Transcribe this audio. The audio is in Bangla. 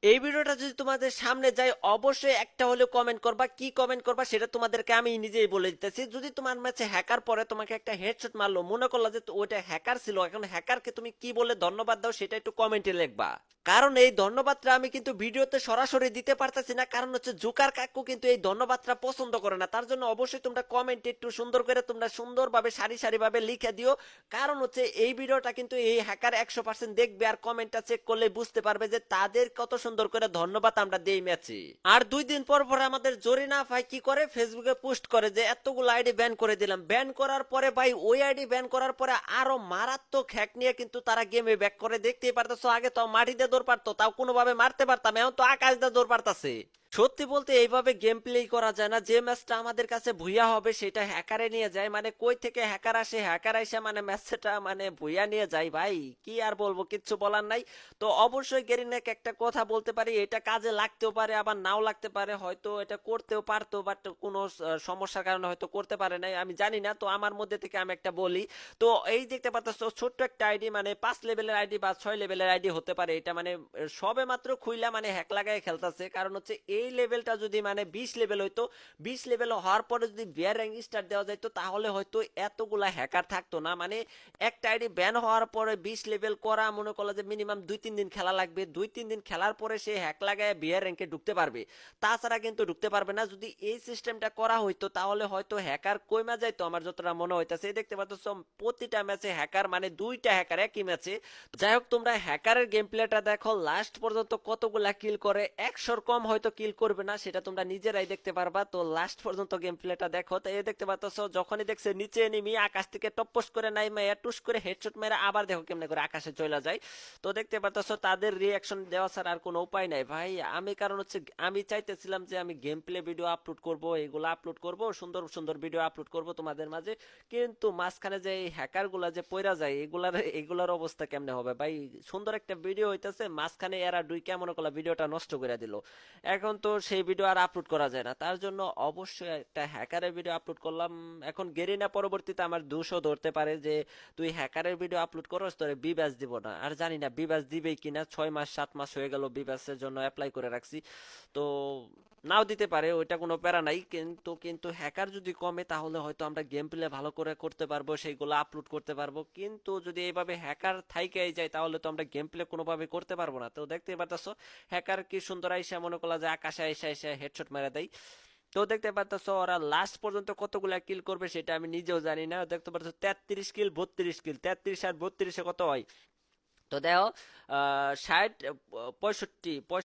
এই ভিডিওটা যদি তোমাদের সামনে যায় অবশ্যই একটা হলেও কমেন্ট করবা, কি কমেন্ট করবা সেটা তোমাদেরকে আমি নিজেই বলে দিতেছি। যদি তোমার ম্যাচে হ্যাকার পরে তোমাকে একটা হেডশট মারলো, মনে করলা যে ওইটা হ্যাকার ছিল, এখন হ্যাকারকে তুমি কি বলে ধন্যবাদ দাও সেটা একটু কমেন্টে লিখবা। কারণ এই ধন্যবাদটা আমি কিন্তু ভিডিওতে সরাসরি দিতে পারতেছি না, কারণ হচ্ছে জুকার কাকু কিন্তু এই ধন্যবাদটা পছন্দ করে না। তার জন্য অবশ্যই তোমরা কমেন্টে একটু সুন্দর করে তোমরা সুন্দরভাবে সারি সারি ভাবে লিখে দিও। কারণ হচ্ছে এই ভিডিওটা কিন্তু এই হ্যাকার 100% দেখবে, আর কমেন্টটা চেক করলে বুঝতে পারবে যে তাদের কত সুন্দর করে ধন্যবাদ আমরা দেই ম্যাচে। আর 2 দিন পর পর আমাদের জরিনা ভাই কি করে, ফেসবুকে পোস্ট করে যে এতগুলো আইডি ব্যান করে দিলাম। ব্যান করার পরে ভাই ওই আইডি ব্যান করার পরে আরো মারাত্মক হ্যাক নিয়ে কিন্তু তারা গেমে ব্যাক করে। দেখতেই পারতেছো, আগে তো মাটিতে দৌড় পারতো, তাও কোনোভাবে মারতে পারতাম, এখন তো আকাশ দিয়ে দৌড় পারতাছে। সত্যি বলতে এইভাবে গেম প্লে করা যায় না। যে ম্যাচটা আমাদের কাছে ভুইয়া হবে সেটা হ্যাকারে নিয়ে যায়, মানে কই থেকে হ্যাকার আসে, হ্যাকার আইসা মানে ম্যাচটা মানে ভুইয়া নিয়ে যায়। ভাই কি আর বলবো, কিচ্ছু বলার নাই। তো অবশ্যই গেরিনাকে একটা কথা বলতে পারি, এটা কাজে লাগতেও পারে আবার নাও লাগতে পারে, হয়তো এটা করতেও পারতো বাট কোনো সমস্যার কারণে হয়তো করতে পারে নাই, আমি জানি না। তো আমার মধ্যে থেকে আমি একটা বলি। তো এই দেখতে পাচ্ছ ছোট্ট একটা আইডি, মানে 5 লেভেলের আইডি বা 6 লেভেলের আইডি হতে পারে এটা, মানে সবে মাত্র খুইলা মানে হ্যাক লাগায় খেলতেছে। কারণ হচ্ছে এই লেভেলটা যদি মানে 20 লেভেল হইতো, 20 লেভেল হওয়ার পরে যদি বিয়ার র্যাঙ্ক স্টার দেওয়া যাইতো তাহলে হয়তো এতগুলা হ্যাকার থাকতো না। মানে একটা আইডি ব্যান হওয়ার পরে 20 লেভেল করা, মনে করলো যে মিনিমাম 2-3 দিন খেলা লাগবে, 2-3 দিন খেলার পরে সে হ্যাক লাগায় বিয়ার র্যাঙ্কে ঢুকতে পারবে, তাছাড়া কিন্তু ঢুকতে পারবে না। যদি এই সিস্টেমটা করা হইতো তাহলে হয়তো হ্যাকার কইমা যাইতো, আমার যতটা মনে হইতাছে। এই দেখতে পাচ্ছ প্রতিটা ম্যাচে হ্যাকার, মানে 2টা হ্যাকার একই ম্যাচে। যাই হোক, তোমরা হ্যাকারের গেম প্লেটা দেখো, লাস্ট পর্যন্ত কতগুলা কিল করে, 100-র কম হয়তো কিল করবে না, সেটা তোমরা নিজেরাই দেখতে পারবা। তো লাস্ট পর্যন্ত গেম প্লেটা দেখো। তো এই দেখতে পাচ্ছ যখনই দেখছে নিচে এনিমি, আকাশ থেকে টপস করে নাই মাইয়া টুস করে হেডশট মেরে আবার দেখো কেমনে করে আকাশে চলে যায়। তো দেখতে পাচ্ছ তাদের রিয়াকশন দেওয়া ছাড়া আর কোনো উপায় নাই ভাই। আমি কারণ হচ্ছে আমি চাইতেছিলাম যে আমি গেম প্লে ভিডিও আপলোড করব, এগুলো আপলোড করব, সুন্দর সুন্দর ভিডিও আপলোড করব তোমাদের মাঝে। কিন্তু মাঝখানে যে এই হ্যাকার গুলা যে পয়রা যায়, এগুলার অবস্থা কেমনে হবে ভাই। সুন্দর একটা ভিডিও হইতেছে, মাঝখানে এরা দুই কেমন করলা ভিডিওটা নষ্ট করে দিল। এখন তো সেই ভিডিও আর আপলোড করা যায় না, তার জন্য অবশ্যই একটা হ্যাকারের ভিডিও আপলোড করলাম। এখন গেরিনা পরবর্তীতে আমার দোষও ধরতে পারে যে তুই হ্যাকারের ভিডিও আপলোড করস, তোরে বি ব্যাচ দিব না। আর জানি না বি ব্যাচ দিবেই কিনা, 6 মাস 7 মাস হয়ে গেল বি ব্যাচের জন্য অ্যাপ্লাই করে রাখছি। তো নাও দিতে পারে, ওইটা কোনো প্যারা নাই। কিন্তু হ্যাকার যদি কমে তাহলে হয়তো আমরা গেম প্লে ভালো করে করতে পারবো, সেইগুলো আপলোড করতে পারবো। কিন্তু যদি এইভাবে হ্যাকার থাইকেই যায় তাহলে তো আমরা গেম প্লে কোনোভাবে করতে পারবো না। তো দেখতে পারতেছো হ্যাকার কি সুন্দর আইসা, মনে করলা যে আকাশে আইসা আইসা হেডশট মেরে দেয়। তো দেখতে পারতেছো ওরা লাস্ট পর্যন্ত কতগুলা কিল করবে সেটা আমি নিজেও জানি না। দেখতে পারতেছো 33 কিল 32 কিল, 33 আর 32-এ কত হয়। তো দেখো 60 65